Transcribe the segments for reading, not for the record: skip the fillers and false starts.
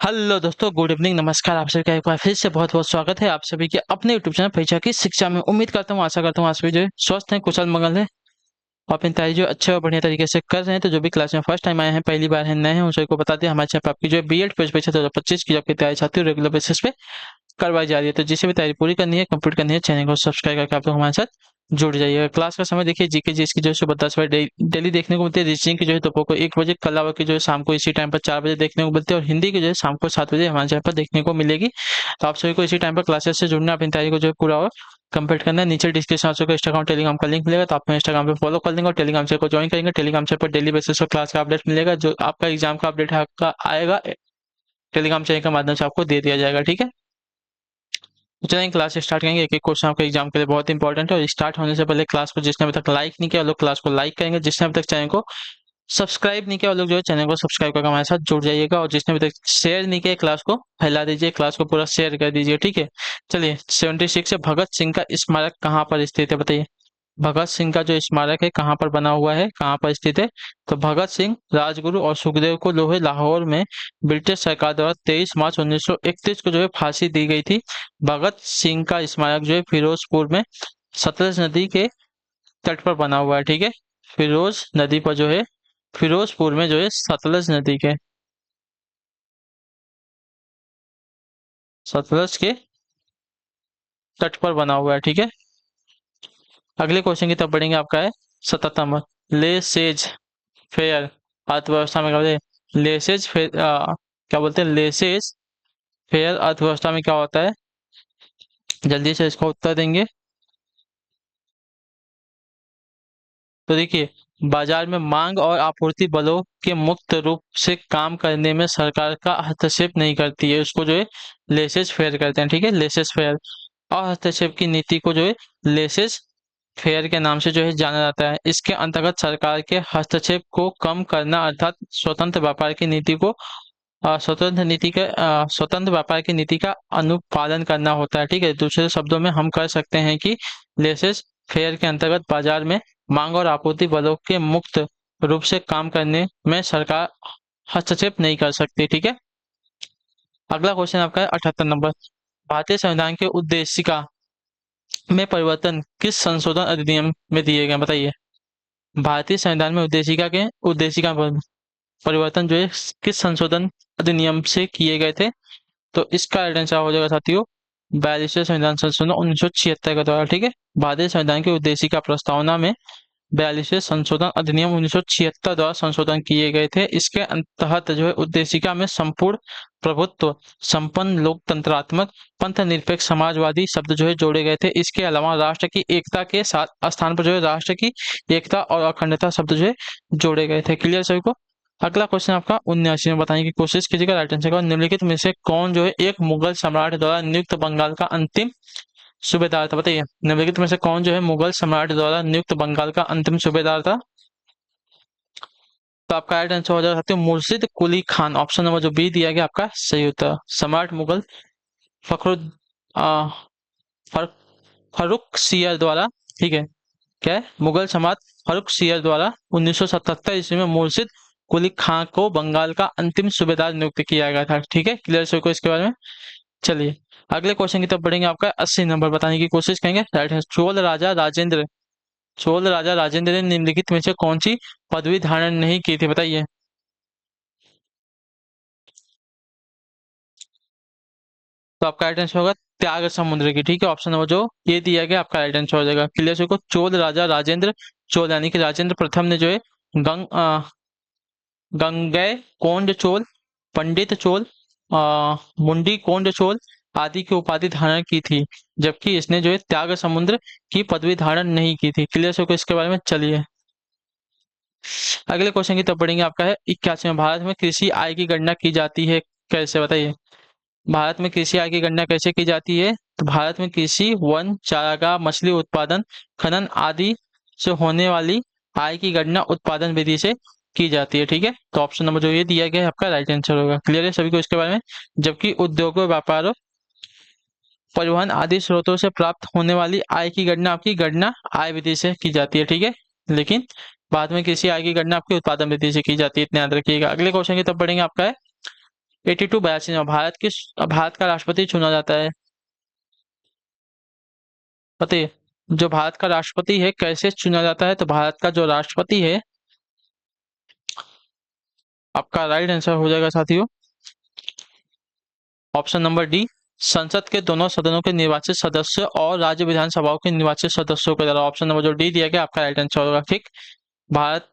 Hello दोस्तों, good evening, नमस्कार। आप सभी का एक बार फिर से बहुत बहुत स्वागत है आप सभी के अपने यूट्यूब चैनल परीक्षा की शिक्षा में। उम्मीद करता हूँ, आशा करता हूँ आप सभी जो है स्वस्थ हैं, कुशल मंगल है और अपनी तैयारी जो अच्छे और बढ़िया तरीके से कर रहे हैं। तो जो भी क्लास में फर्स्ट टाइम आए हैं, पहली बार है, नए हैं, उन सभी को बता दें हमारे चैनल पर आपकी जो है बीएड पोस्ट परीक्षा 2025 की आपकी तैयारी चाहती है रेगुलर बेसिस पे करवाई जा रही है। तो जिसे भी तैयारी पूरी करनी है, कंप्लीट करनी है, चैनल को सब्सक्राइब करके आप लोग हमारे साथ जुड़ जाइएगा। क्लास का समय देखिए, जीके जी इसकी जो है सुबह 10 बजे डेली देखने को मिलती है। रीजनिंग की जो है दोपहर को 1 बजे, कल की जो है शाम को इसी टाइम पर 4 बजे देखने को मिलती है और हिंदी की जो है शाम को 7 बजे हमारे चैनल पर देखने को मिलेगी। तो आप सभी को इसी टाइम पर क्लासेस से जुड़ना, अपनी तैयारी को जो है पूरा और कंप्लीट करना है। नीचे डिस्क्रिप्शन में इंस्टाग्राम टेलीग्राम का लिंक मिलेगा, तो आप इंस्टाग्राम पे फॉलो कर लेंगे और टेलीग्राम से को ज्वाइन करेंगे। टेलीग्राम से पर डेली बेसिस पर क्लास का अपडेट मिलेगा, जो आपका एग्जाम का अपडेट आपका आएगा टेलीग्राम चैनल के माध्यम से आपको दे दिया जाएगा। ठीक है, तो चलिए क्लास स्टार्ट करेंगे। एक एक क्वेश्चन आपके एग्जाम के लिए बहुत इंपॉर्टेंट है और स्टार्ट होने से पहले क्लास को जिसने अभी तक लाइक नहीं किया वो लोग क्लास को लाइक करेंगे। जिसने अभी तक चैनल को सब्सक्राइब नहीं किया वो लोग जो है चैनल को सब्सक्राइब करके हमारे साथ जुड़ जाइएगा और जिसने अभी तक शेयर नहीं किया क्लास को फैला दीजिए, क्लास को पूरा शेयर कर दीजिए। ठीक है, चलिए 76 से भगत सिंह का स्मारक कहाँ पर स्थित है, बताइए। भगत सिंह का जो स्मारक है कहाँ पर बना हुआ है, कहाँ पर स्थित है? तो भगत सिंह, राजगुरु और सुखदेव को लोहे लाहौर में ब्रिटिश सरकार द्वारा 23 मार्च 1931 को जो है फांसी दी गई थी। भगत सिंह का स्मारक जो है फिरोजपुर में सतलज नदी के तट पर बना हुआ है। ठीक है, फिरोज नदी पर जो है, फिरोजपुर में जो है सतलज नदी के, सतलज के तट पर बना हुआ है। ठीक है, अगले क्वेश्चन की तरफ बढ़ेंगे। आपका है 77 नंबर। ले सेज फेयर अर्थव्यवस्था में क्या बोलते हैं? लेसेज फेयर क्या बोलते हैं? लेसेज फेयर अर्थव्यवस्था में क्या होता है? जल्दी से इसका उत्तर देंगे। तो देखिए, बाजार में मांग और आपूर्ति बलों के मुक्त रूप से काम करने में सरकार का हस्तक्षेप नहीं करती है, उसको जो है लेसेज फेयर करते हैं। ठीक है, लेसेज फेयर और हस्तक्षेप की नीति को जो है लेसेज फेयर के नाम से जो है जाना जाता है। इसके अंतर्गत सरकार के हस्तक्षेप को कम करना अर्थात स्वतंत्र व्यापार की नीति को स्वतंत्र व्यापार की नीति का अनुपालन करना होता है। ठीक है, दूसरे शब्दों में हम कह सकते हैं कि लेसेस फेयर के अंतर्गत बाजार में मांग और आपूर्ति बलों के मुक्त रूप से काम करने में सरकार हस्तक्षेप नहीं कर सकती। ठीक है, अगला क्वेश्चन आपका है 78 नंबर। भारतीय संविधान के उद्देशिका में परिवर्तन किस संशोधन अधिनियम में दिए गए, बताइए। भारतीय संविधान में उद्देशिका परिवर्तन जो है किस संशोधन अधिनियम से किए गए थे? तो इसका राइट आंसर हो जाएगा साथियों 42वें संविधान संशोधन 1976 के द्वारा। ठीक है, भारतीय संविधान की उद्देशिका प्रस्तावना में 42वें संशोधन अधिनियम 1976 द्वारा संशोधन किए गए थे। इसके तहत जो है उद्देशिका में संपूर्ण प्रभुत्व, संपन्न लोकतंत्रात्मक, पंथ निरपेक्ष समाजवादी शब्द जो है जोड़े गए थे। इसके अलावा राष्ट्र की एकता के साथ स्थान पर जो है राष्ट्र की एकता और अखंडता शब्द जो है जोड़े गए थे। क्लियर सभी को? अगला क्वेश्चन आपका 79 में बताने की कोशिश कीजिएगा। राइट आंसर का निम्नलिखित में से कौन जो है एक मुगल सम्राट द्वारा नियुक्त बंगाल का अंतिम सूबेदार था, बताइए। निम्नलिखित में से कौन जो है मुगल सम्राट द्वारा नियुक्त बंगाल का अंतिम सूबेदार था? तो आपका राइट आंसर हो जाएगा साथियों मुर्शिद कुली खान। ऑप्शन नंबर जो बी दिया गया आपका सही उत्तर। सम्राट मुगल फखरुद आ, फर, फरुख सियर द्वारा, ठीक है, क्या है, मुगल सम्राट फरुख सियर द्वारा 1977 ईस्वी में मुर्शिद कुली खान को बंगाल का अंतिम सूबेदार नियुक्त किया गया था। ठीक है, क्लियर सभी को इसके बारे में? चलिए अगले क्वेश्चन की तरफ बढ़ेंगे। आपका 80 नंबर बताने की कोशिश करेंगे। राइट है, चोल राजा राजेंद्र ने निम्नलिखित में से कौन सी पदवी धारण नहीं की थी, बताइए। तो आपका राइट आंसर होगा त्याग समुद्र की। ठीक है, ऑप्शन नंबर जो ये दिया गया आपका राइट आंसर हो जाएगा। क्लियर सभी को? चोल राजा राजेंद्र चोल यानी कि राजेंद्र प्रथम ने जो है गंगेय कोंड चोल, पंडित चोल, मुंडी कोंड चोल आदि की उपाधि धारण की थी, जबकि इसने जो है त्याग समुद्र की पदवी धारण नहीं की थी। क्लियर सो को इसके बारे में? चलिए अगले क्वेश्चन की तरफ बढ़ेंगे। आपका है 81 में। भारत में कृषि आय की गणना की जाती है कैसे, बताइए। भारत में कृषि आय की गणना कैसे की जाती है? तो भारत में कृषि, वन, चारागाह, मछली उत्पादन, खनन आदि से होने वाली आय की गणना उत्पादन विधि से की जाती है। ठीक है, तो ऑप्शन नंबर जो ये दिया गया है आपका राइट आंसर होगा। क्लियर है सभी को इसके बारे में? जबकि उद्योगों, व्यापारों, परिवहन आदि स्रोतों से प्राप्त होने वाली आय की गणना आपकी गणना आय विधि से की जाती है। ठीक है, लेकिन बाद में कृषि आय की गणना आपकी उत्पादन विधि से की जाती है, इतना याद रखिएगा। अगले क्वेश्चन की तरफ बढ़ेंगे। आपका है 82 में भारत का राष्ट्रपति चुना जाता है? बताइए, जो भारत का राष्ट्रपति है कैसे चुना जाता है? तो भारत का जो राष्ट्रपति है, आपका राइट आंसर हो जाएगा साथियों ऑप्शन नंबर डी, संसद के दोनों सदनों के निर्वाचित सदस्य और राज्य विधानसभाओं के निर्वाचित सदस्यों के द्वारा। ऑप्शन नंबर जो डी दिया गया आपका राइट आंसर होगा। ठीक, भारत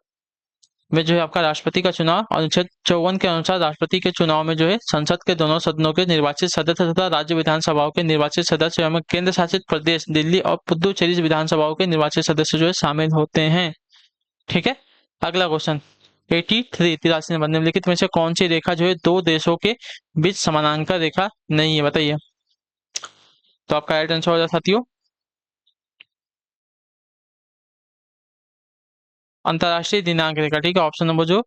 में जो है आपका राष्ट्रपति का चुनाव अनुच्छेद 54 के अनुसार राष्ट्रपति के चुनाव में जो है संसद के दोनों सदनों के निर्वाचित सदस्य तथा राज्य विधानसभाओं के निर्वाचित सदस्य एवं केंद्र शासित प्रदेश दिल्ली और पुदुचेरी विधानसभाओं के निर्वाचित सदस्य जो है शामिल होते हैं। ठीक है, अगला क्वेश्चन 83 नंबर, निम्नलिखित में से कौन सी रेखा जो है दो देशों के बीच समानांतर रेखा नहीं है? बताइए। तो आपका राइट आंसर हो जाए साथियों अंतरराष्ट्रीय दिनांक रेखा। ठीक है, ऑप्शन नंबर जो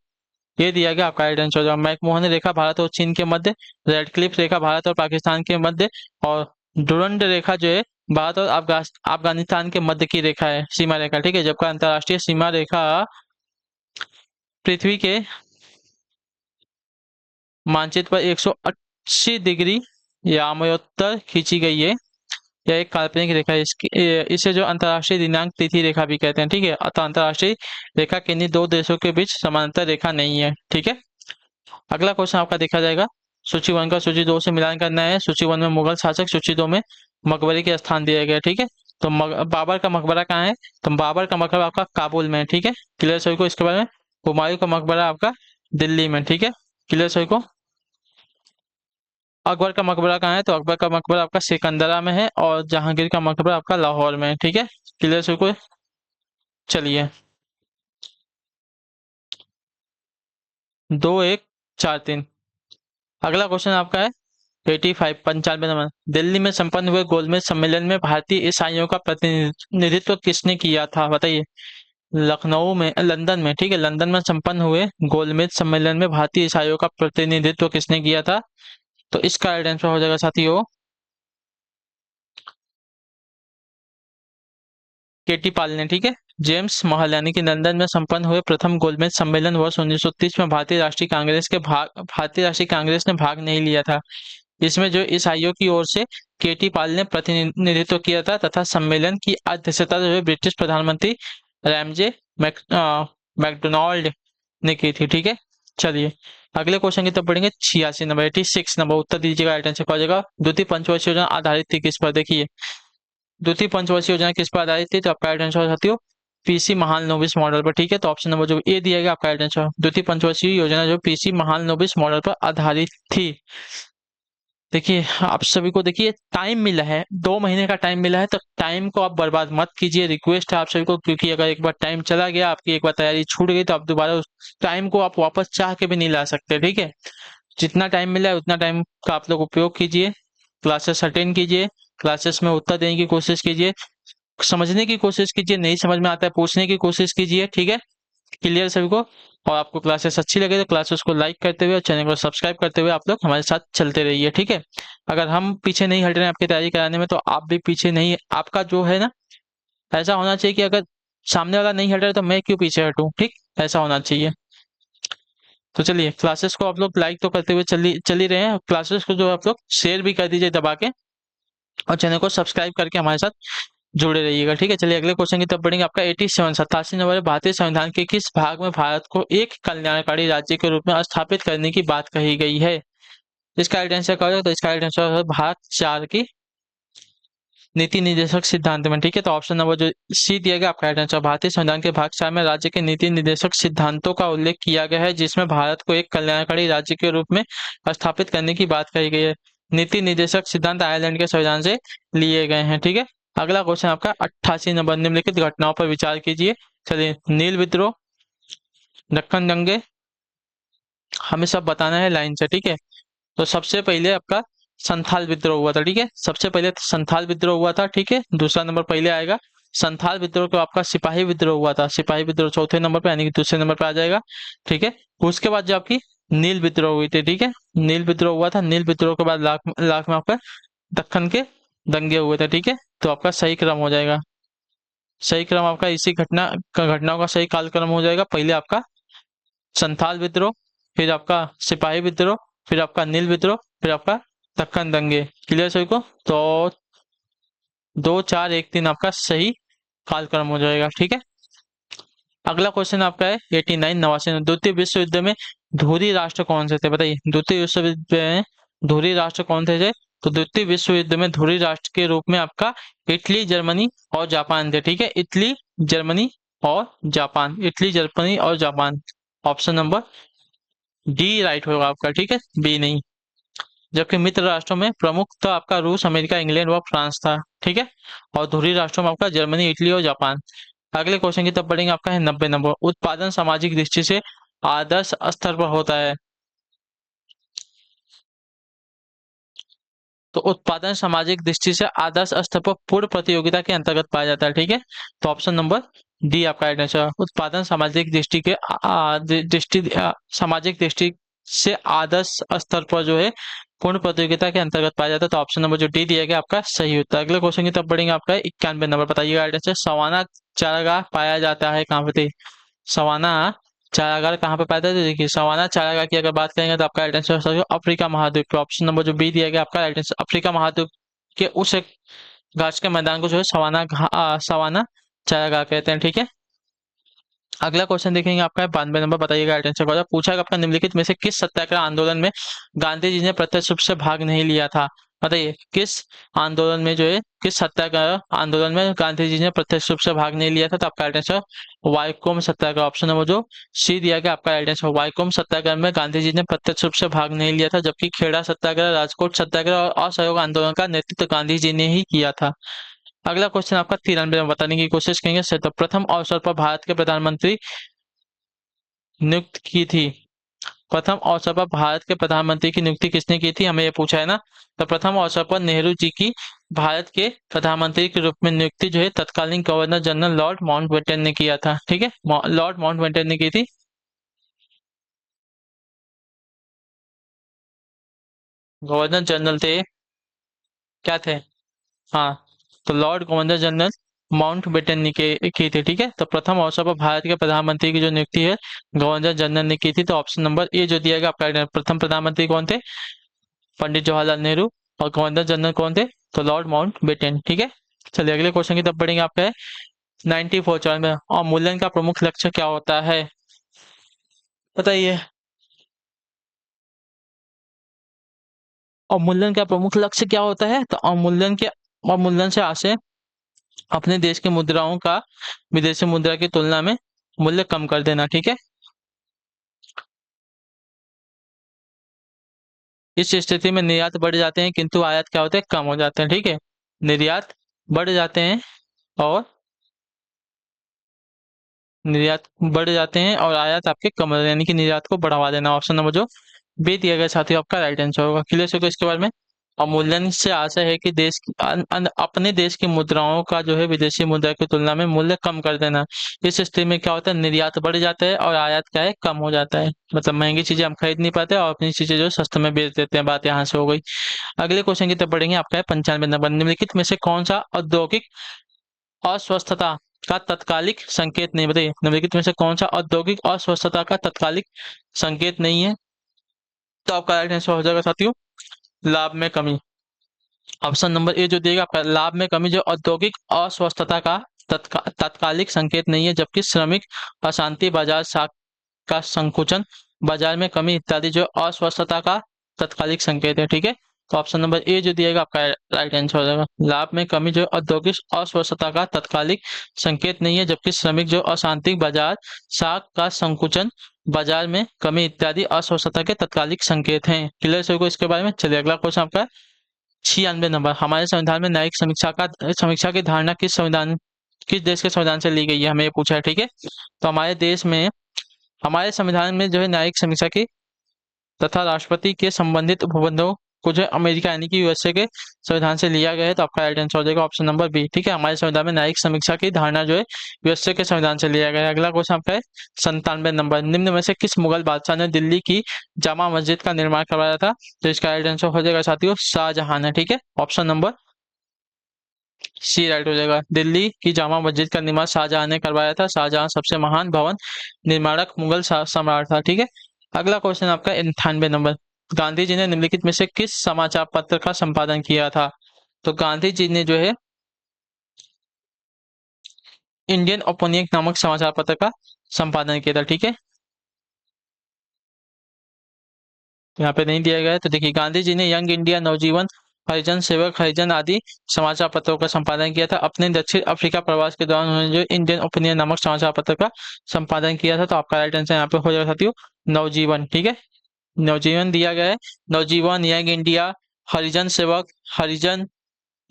ये दिया गया आपका राइट आंसर हो जाएगा मैकमोहन रेखा भारत और चीन के मध्य, रेड क्लिफ रेखा भारत और पाकिस्तान के मध्य, और डुरंड रेखा जो है भारत और अफगानिस्तान के मध्य की रेखा है, सीमा रेखा। ठीक है, जबकि अंतरराष्ट्रीय सीमा रेखा पृथ्वी के मानचित्र पर 180 डिग्री यामयोत्तर खींची गई है। यह एक काल्पनिक रेखा है। इसे जो अंतरराष्ट्रीय दिनांक तिथि रेखा भी कहते हैं। ठीक है, अतः अंतरराष्ट्रीय रेखा किन्हीं दो देशों के बीच समानांतर रेखा नहीं है। ठीक है, अगला क्वेश्चन आपका देखा जाएगा सूची 1 का सूची 2 से मिलान करना है। सूची 1 में मुगल शासक, सूची 2 में मकबरे के स्थान दिया गया। ठीक है, तो बाबर का मकबरा कहाँ है? तो बाबर का मकबरा आपका काबुल में है। ठीक है, क्लियर सभी को इसके बारे में? हुमायूं का मकबरा आपका दिल्ली में। ठीक है, क्लियर सभी को? अकबर का मकबरा कहाँ है? तो अकबर का मकबरा आपका सिकंदरा में है और जहांगीर का मकबरा आपका लाहौर में है। ठीक है, क्लियर सभी को? चलिए 2 1 4 3, अगला क्वेश्चन आपका है 85 95 नंबर, दिल्ली में संपन्न हुए गोलमेज सम्मेलन में भारतीय ईसाइयों का प्रतिनिधित्व किसने किया था? बताइए। लखनऊ में, लंदन में, ठीक है, लंदन में संपन्न हुए गोलमेज सम्मेलन में भारतीय ईसाइयों का प्रतिनिधित्व किसने किया था? तो इसका राइट आंसर हो जाएगा साथियों केटी पाल ने। ठीक है, जेम्स महल, यानी कि लंदन में संपन्न हुए प्रथम गोलमेज सम्मेलन वर्ष 1930 में भारतीय राष्ट्रीय कांग्रेस ने भाग नहीं लिया था। इसमें जो ईसाइयों की ओर से केटी पाल ने प्रतिनिधित्व किया था तथा सम्मेलन की अध्यक्षता जो है ब्रिटिश प्रधानमंत्री रैमजे मैकडोनाल्ड ने की थी। ठीक है, चलिए अगले क्वेश्चन की तरफ बढ़ेंगे। 86 नंबर, 86 नंबर, उत्तर दीजिएगा, राइट आंसर हो जाएगा। द्वितीय पंचवर्षीय योजना आधारित थी किस पर? देखिए, द्वितीय पंचवर्षीय योजना किस पर आधारित थी? तो आपका राइट आंसर साथियों पीसी महालनोबिस मॉडल पर। ठीक है, तो ऑप्शन नंबर जो ए दिया गया आपका राइट आंसर। द्वितीय पंचवर्षीय योजना जो पीसी महालनोबिस मॉडल पर आधारित थी। देखिए, आप सभी को देखिए टाइम मिला है, 2 महीने का टाइम मिला है, तो टाइम को आप बर्बाद मत कीजिए। रिक्वेस्ट है आप सभी को, क्योंकि अगर एक बार टाइम चला गया, आपकी एक बार तैयारी छूट गई, तो आप दोबारा उस टाइम को आप वापस चाह के भी नहीं ला सकते। ठीक है, जितना टाइम मिला है उतना टाइम का आप लोग उपयोग कीजिए, क्लासेस अटेंड कीजिए, क्लासेस में उत्तर देने की कोशिश कीजिए, समझने की कोशिश कीजिए, नहीं समझ में आता है पूछने की कोशिश कीजिए। ठीक है, क्लियर सभी को? और आपको क्लासेस अच्छी लगे तो क्लासेस को लाइक करते हुए और चैनल को सब्सक्राइब करते हुए आप लोग हमारे साथ चलते रहिए। ठीक है, अगर हम पीछे नहीं हट रहे हैं आपकी तैयारी कराने में, तो आप भी पीछे नहीं, आपका जो है ना ऐसा होना चाहिए कि अगर सामने वाला नहीं हट रहा है तो मैं क्यों पीछे हटूं। ठीक, ऐसा होना चाहिए। तो चलिए क्लासेस को आप लोग लाइक तो करते हुए चली रहे हैं, क्लासेस को जो आप लोग शेयर भी कर दीजिए दबा के, और चैनल को सब्सक्राइब करके हमारे साथ जुड़े रहिएगा। ठीक है, चलिए अगले क्वेश्चन की तरफ बढ़ेंगे। आपका 87 नंबर, भारतीय संविधान के किस भाग में भारत को एक कल्याणकारी राज्य के रूप में स्थापित करने की बात कही गई है? इसका राइट आंसर क्या होगा? तो इसका राइट आंसर है भाग 4 की नीति निर्देशक सिद्धांत में। ठीक है, तो ऑप्शन नंबर जो सी दिया गया आपका राइट आंसर। भारतीय संविधान के भाग 4 में राज्य के नीति निर्देशक सिद्धांतों का उल्लेख किया गया है, जिसमें भारत को एक कल्याणकारी राज्य के रूप में स्थापित करने की बात कही गई है। नीति निर्देशक सिद्धांत आयरलैंड के संविधान से लिए गए हैं। ठीक है, अगला क्वेश्चन आपका 88 नंबर, निम्नलिखित घटनाओं पर विचार कीजिए। चलिए, नील विद्रोह, दक्कन दंगे, हमें सब बताना है लाइन से। ठीक है, तो सबसे पहले आपका संथाल विद्रोह हुआ था। ठीक है, सबसे पहले संथाल विद्रोह हुआ था। ठीक है, दूसरा नंबर पहले आएगा संथाल विद्रोह के आपका सिपाही विद्रोह हुआ था। सिपाही विद्रोह चौथे नंबर पे, यानी कि दूसरे नंबर पे आ जाएगा। ठीक है, उसके बाद जो आपकी नील विद्रोह हुई थी। ठीक है, नील विद्रोह हुआ था। नील विद्रोह के बाद लाख लाख में आपका दक्कन के दंगे हुए थे। ठीक है, तो आपका सही क्रम हो जाएगा, सही क्रम आपका इसी घटनाओं का सही कालक्रम हो जाएगा। पहले आपका संथाल विद्रोह, फिर आपका सिपाही विद्रोह, फिर आपका नील विद्रोह, फिर आपका दक्कन दंगे। क्लियर सभी को? तो 2 4 1 3 आपका सही कालक्रम हो जाएगा। ठीक है, अगला क्वेश्चन आपका है 89 89 में, द्वितीय विश्व युद्ध में धुरी राष्ट्र कौन से थे? बताइए, द्वितीय विश्व युद्ध में धुरी राष्ट्र कौन थे? तो द्वितीय विश्व युद्ध में धुरी राष्ट्र के रूप में आपका इटली, जर्मनी और जापान थे। ठीक है, इटली, जर्मनी और जापान, इटली, जर्मनी और Japan. Option number D right होगा आपका। ठीक है, बी नहीं। जबकि मित्र राष्ट्रों में प्रमुख तो आपका रूस, अमेरिका, इंग्लैंड व फ्रांस था। ठीक है, और धुरी राष्ट्रों में आपका जर्मनी, इटली और जापान। अगले क्वेश्चन की तरफ बढ़ेंगे, आपका है 90 नंबर। उत्पादन सामाजिक दृष्टि से आदर्श स्तर पर होता है। तो उत्पादन सामाजिक दृष्टि से आदर्श स्तर पर पूर्ण प्रतियोगिता के अंतर्गत पाया जाता है। ठीक है, तो ऑप्शन नंबर डी आपका राइट आंसर। उत्पादन सामाजिक दृष्टि के सामाजिक दृष्टि से आदर्श स्तर पर जो है पूर्ण प्रतियोगिता के अंतर्गत पाया जाता है। तो ऑप्शन नंबर जो डी दिया गया आपका सही होता है। अगले क्वेश्चन की तरफ बढ़ेंगे, आपका 91 नंबर। बताइएगा राइट आंसर। सवाना चारागाह पाया जाता है कहाँ पे? सवाना चारागाह कहाँ पे पाया जाता है? देखिए, सवाना चारागाह की अगर बात करेंगे तो आपका राइट आंसर अफ्रीका महाद्वीप पे। ऑप्शन नंबर जो बी दिया गया आपका राइट आंसर। अफ्रीका महाद्वीप के उस एक घास के मैदान को जो है सवाना चारागाह कहते हैं। ठीक है, अगला क्वेश्चन देखेंगे, आपका है 92 नंबर। बताइएगा राइट आंसर क्या? पूछा है आपका निम्नलिखित में से किस सत्याग्रह आंदोलन में गांधी जी ने प्रत्यक्ष रूप से भाग नहीं लिया था? बताइए, किस आंदोलन में जो है, किस सत्याग्रह आंदोलन में गांधी जी ने प्रत्यक्ष रूप से भाग नहीं लिया था? तो आपका राइट आंसर वाइकोम सत्याग्रह। ऑप्शन नंबर जो सी दिया गया आपका राइट आंसर। वाइकोम सत्याग्रह में गांधी जी ने प्रत्यक्ष रूप से भाग नहीं लिया था, जबकि खेड़ा सत्याग्रह, राजकोट सत्याग्रह और असहयोग आंदोलन का नेतृत्व गांधी जी ने ही किया था। अगला क्वेश्चन आपका 93 में बताने की कोशिश करेंगे। तो प्रथम अवसर पर भारत के प्रधानमंत्री नियुक्त की थी? प्रथम अवसर पर भारत के प्रधानमंत्री की नियुक्ति किसने की थी, हमें ये पूछा है ना। तो प्रथम अवसर पर नेहरू जी की भारत के प्रधानमंत्री के रूप में नियुक्ति जो है तत्कालीन गवर्नर जनरल लॉर्ड माउंटबेटन ने किया था। ठीक है, लॉर्ड माउंटबेटन ने की थी। गवर्नर जनरल थे, क्या थे? हाँ, तो लॉर्ड गवर्नर जनरल माउंटबेटन ने की थी। ठीक है, तो प्रथम अवसर पर भारत के प्रधानमंत्री की जो नियुक्ति है गवर्नर जनरल ने की थी। तो ऑप्शन नंबर ए जो दिया गया आपका right है। प्रथम प्रधानमंत्री कौन थे? पंडित जवाहरलाल नेहरू। और गवर्नर जनरल कौन थे? तो लॉर्ड माउंटबेटन। ठीक है, चलिए अगले क्वेश्चन की तरफ बढ़ेंगे, आपका है 94 में। अवमूल्यन का प्रमुख लक्ष्य क्या होता है? बताइए, अवमूल्यन का प्रमुख लक्ष्य क्या होता है? तो अवमूल्यन से आशय अपने देश की मुद्राओं का विदेशी मुद्रा की तुलना में मूल्य कम कर देना। ठीक है, इस स्थिति में निर्यात बढ़ जाते हैं किंतु आयात क्या होते हैं? कम हो जाते हैं। ठीक है, निर्यात बढ़ जाते हैं और निर्यात बढ़ जाते हैं और आयात आपके कम हो जाते हैं, यानी कि निर्यात को बढ़ावा देना। ऑप्शन नंबर जो बी दिया गया साथियों आपका राइट आंसर होगा। क्लियर होगा इसके बारे में। अवमूल्यन से आशय है कि देश की अपने देश की मुद्राओं का जो है विदेशी मुद्रा की तुलना में मूल्य कम कर देना। इस स्थिति में क्या होता है? निर्यात बढ़ जाता है और आयात क्या है? कम हो जाता है। मतलब महंगी चीजें हम खरीद नहीं पाते और अपनी चीजें जो सस्ते में बेच देते हैं। बात यहाँ से हो गई। अगले क्वेश्चन की तरफ बढ़ेंगे, आपका है 95 नंबर। निम्नलिखित में से कौन सा औद्योगिक अस्वस्थता का तत्कालिक संकेत नहीं? बताइए, निम्नलिखित में से कौन सा औद्योगिक अस्वस्थता का तत्कालिक संकेत नहीं है? तो आपका राइट आंसर हो जाएगा साथियों लाभ में कमी। ऑप्शन नंबर ए जो दिएगा आपका लाभ में कमी जो औद्योगिक अस्वस्थता का तत्कालिक संकेत नहीं है, जबकि श्रमिक अशांति, बाजार साख का संकुचन, बाजार में कमी इत्यादि जो अस्वस्थता का तत्कालिक संकेत है। ठीक है, तो ऑप्शन नंबर ए जो दिएगा आपका राइट आंसर हो जाएगा। लाभ में कमी जो औद्योगिक अस्वस्थता का तत्कालिक संकेत नहीं है, जबकि श्रमिक जो अशांति, बाजार साख का संकुचन, बाजार में कमी इत्यादि अस्वस्थता के तत्कालिक संकेत हैं। क्लियर सभी को इसके बारे में? चलिए अगला क्वेश्चन आपका 96 नंबर। हमारे संविधान में न्यायिक समीक्षा की धारणा किस देश के संविधान से ली गई है, हमें ये पूछा है। ठीक है, तो हमारे देश में हमारे संविधान में जो है न्यायिक समीक्षा की तथा राष्ट्रपति के संबंधित उपबंधों को जो है अमेरिका यानी कि यूएसए के संविधान से लिया गया है। तो आपका राइट आंसर हो जाएगा ऑप्शन नंबर बी। ठीक है, हमारे संविधान में न्यायिक समीक्षा की धारणा जो है यूएसए के संविधान से लिया गया है। अगला क्वेश्चन आपका है 97 नंबर। निम्न में से किस मुगल बादशाह ने दिल्ली की जामा मस्जिद का निर्माण करवाया था? तो इसका राइट आंसर हो जाएगा साथियों शाहजहां ने। ठीक है, ऑप्शन नंबर सी राइट हो जाएगा। दिल्ली की जामा मस्जिद का निर्माण शाहजहां ने करवाया था। शाहजहां सबसे महान भवन निर्माणक मुगल सम्राट था। ठीक है, अगला क्वेश्चन आपका 98 नंबर। गांधी जी ने निम्नलिखित में से किस समाचार पत्र का संपादन किया था? तो गांधी जी ने जो है इंडियन ओपिनियन नामक समाचार पत्र का संपादन किया था। ठीक है, यहाँ पे नहीं दिया गया है। तो देखिए, गांधी जी ने यंग इंडिया, नवजीवन, हरिजन सेवक, हरिजन आदि समाचार पत्रों का संपादन किया था। अपने दक्षिण अफ्रीका प्रवास के दौरान उन्होंने जो इंडियन ओपिनियन नामक समाचार पत्र का संपादन किया था। तो आपका राइट आंसर यहाँ पे हो जाएगा साथियों नवजीवन। ठीक है, नवजीवन दिया गया है। नवजीवन, यंग इंडिया, हरिजन सेवक, हरिजन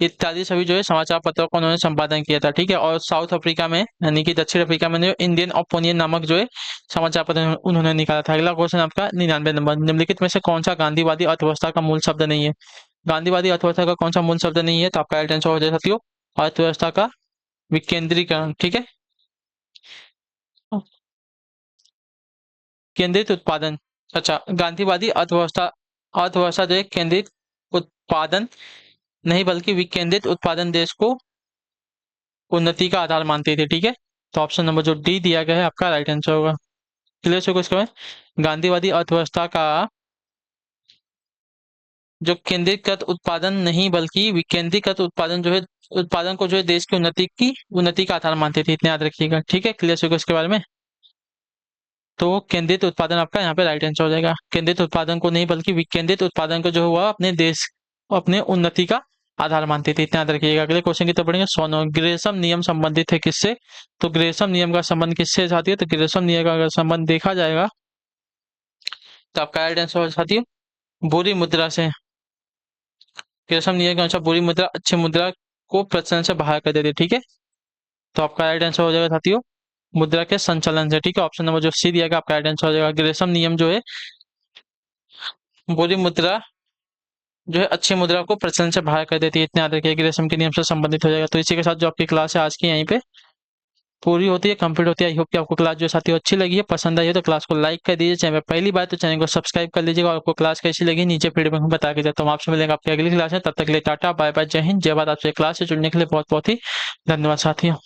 इत्यादि सभी जो है समाचार पत्रों का उन्होंने संपादन किया था। ठीक है, और साउथ अफ्रीका में यानी कि दक्षिण अफ्रीका में जो इंडियन ओपिनियन नामक जो है समाचार पत्र उन्होंने निकाला था। अगला क्वेश्चन आपका 99 नंबर, निम्नलिखित में से कौन सा गांधीवादी अर्थव्यवस्था का मूल शब्द नहीं है? गांधीवादी अर्थव्यवस्था का कौन सा मूल शब्द नहीं है? तो आपका राइट आंसर हो जाएगा साथियों अर्थव्यवस्था का विकेंद्रीकरण। ठीक है, केंद्रित उत्पादन। अच्छा, गांधीवादी अर्थव्यवस्था अर्थव्यवस्था जो है केंद्रित उत्पादन नहीं बल्कि विकेंद्रित उत्पादन देश को उन्नति का आधार मानती थी। ठीक है, तो ऑप्शन नंबर जो डी दिया गया है आपका राइट आंसर होगा। क्लियर से इसके में गांधीवादी अर्थव्यवस्था का जो केंद्रीकृत उत्पादन नहीं बल्कि विकेंद्रीकृत उत्पादन जो है उत्पादन को जो है देश की उन्नति का आधार मानते थे। इतने याद रखिएगा। ठीक है, क्लियर से इसके बारे में। तो केंद्रित उत्पादन आपका यहाँ पे राइट आंसर हो जाएगा। केंद्रित उत्पादन को नहीं बल्कि विकेंद्रित उत्पादन को जो हुआ अपने देश अपने उन्नति का आधार मानते थे। इतना याद रखिएगा। अगले क्वेश्चन की तरफ बढ़ेंगे। सोनो ग्रेसम नियम संबंधित है किससे? तो ग्रेसम नियम का संबंध किससे साथी है? तो ग्रेसम नियम का अगर संबंध देखा जाएगा तो आपका राइट आंसर हो साथी बुरी मुद्रा से। ग्रेसम नियम के अनुसार बुरी मुद्रा अच्छी मुद्रा को प्रचलन से बाहर कर देती है। ठीक है, तो आपका राइट आंसर हो जाएगा साथियों मुद्रा के संचलन से। ठीक है, ऑप्शन नंबर जो सी दिया गया आपका राइट आंसर हो जाएगा। ग्रेसम नियम जो है बुरी मुद्रा जो है अच्छी मुद्रा को प्रचलन से बाहर कर देती है। इतने याद रखिए ग्रेसम के नियम से संबंधित हो जाएगा। तो इसी के साथ जो आपकी क्लास है आज की यहीं पे पूरी होती है, कंप्लीट होती है। आई होप कि आपको क्लास जो साथियों अच्छी लगी है, पसंद आई है तो क्लास को लाइक कर दीजिए। चैनल पहली बार तो चैनल को सब्सक्राइब कर लीजिएगा। और आपको क्लास कैसी लगी नीचे फीडबैक में बता के जाता हूँ। आपसे मिलेंगे आपकी अगली क्लास है, तब तक के लिए टाटा बाय बाय, जय हिंद जय भारत। आपसे क्लास से जुड़ने के लिए बहुत बहुत ही धन्यवाद साथियों।